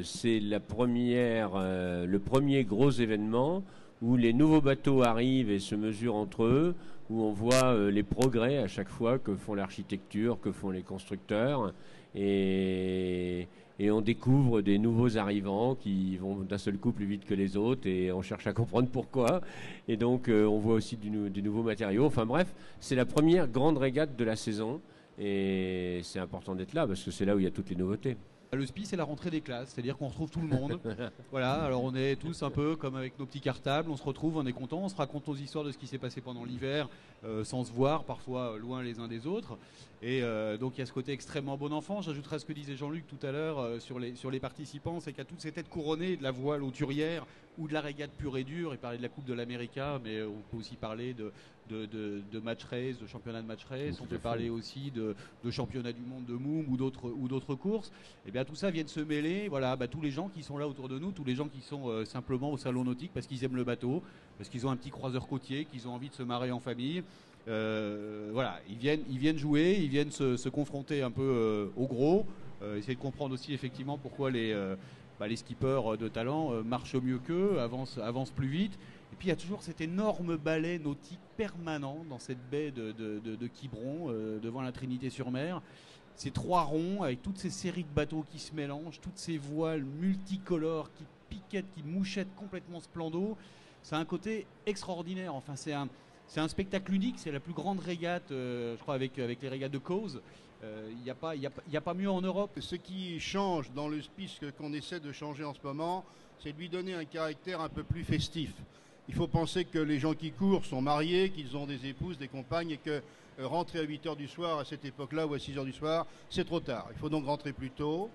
c'est le premier gros événement où les nouveaux bateaux arrivent et se mesurent entre eux, où on voit les progrès à chaque fois que font l'architecture, que font les constructeurs, et on découvre des nouveaux arrivants qui vont d'un seul coup plus vite que les autres, et on cherche à comprendre pourquoi. Et donc on voit aussi du nouveau matériau. Enfin bref, c'est la première grande régate de la saison, et c'est important d'être là parce que c'est là où il y a toutes les nouveautés. Le SPI, c'est la rentrée des classes, c'est-à-dire qu'on retrouve tout le monde. Voilà, alors on est tous un peu comme avec nos petits cartables, on se retrouve, on est content, on se raconte nos histoires de ce qui s'est passé pendant l'hiver, sans se voir, parfois loin les uns des autres. Et donc il y a ce côté extrêmement bon enfant. J'ajouterai ce que disait Jean-Luc tout à l'heure sur les participants, c'est qu'à toutes ces têtes couronnées de la voile hauturière ou de la régate pure et dure, et parler de la Coupe de l'América, mais on peut aussi parler de match race, de championnat de match race, on peut parler aussi de championnat du monde de Moum ou d'autres courses. Et bien tout ça vient de se mêler, voilà, tous les gens qui sont là autour de nous, tous les gens qui sont simplement au salon nautique parce qu'ils aiment le bateau, parce qu'ils ont un petit croiseur côtier, qu'ils ont envie de se marrer en famille. Voilà, ils viennent jouer, ils viennent se confronter un peu au gros, essayer de comprendre aussi effectivement pourquoi les skippers de talent marchent mieux qu'eux, avancent plus vite. Et puis il y a toujours cet énorme balai nautique permanent dans cette baie de Quiberon, devant la Trinité-sur-Mer. Ces trois ronds avec toutes ces séries de bateaux qui se mélangent, toutes ces voiles multicolores qui piquettent, qui mouchettent complètement ce plan d'eau. C'est un côté extraordinaire. Enfin, c'est un spectacle unique. C'est la plus grande régate, je crois, avec les régates de Cowes. Il n'y a pas mieux en Europe. Ce qui change dans le SPI, ce qu'on essaie de changer en ce moment, c'est de lui donner un caractère un peu plus festif. Il faut penser que les gens qui courent sont mariés, qu'ils ont des épouses, des compagnes, et que rentrer à 8 h du soir à cette époque-là ou à 6 h du soir, c'est trop tard. Il faut donc rentrer plus tôt.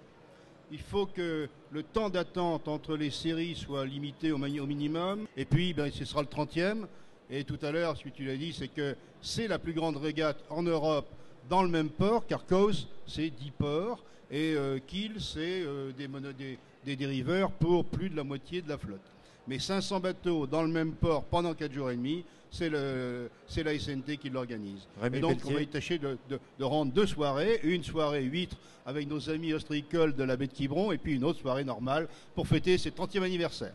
Il faut que le temps d'attente entre les séries soit limité au minimum. Et puis, ce sera le 30e. Et tout à l'heure, ce que tu l'as dit, c'est que c'est la plus grande régate en Europe dans le même port, car Cowes, c'est 10 ports. Et Kiel, c'est des dériveurs pour plus de la moitié de la flotte. Mais 500 bateaux dans le même port pendant 4 jours et demi, c'est la SNT qui l'organise. Et donc on va tâcher de rendre 2 soirées, une soirée huître avec nos amis ostréicoles de la baie de Quiberon et puis une autre soirée normale pour fêter ses 30e anniversaire.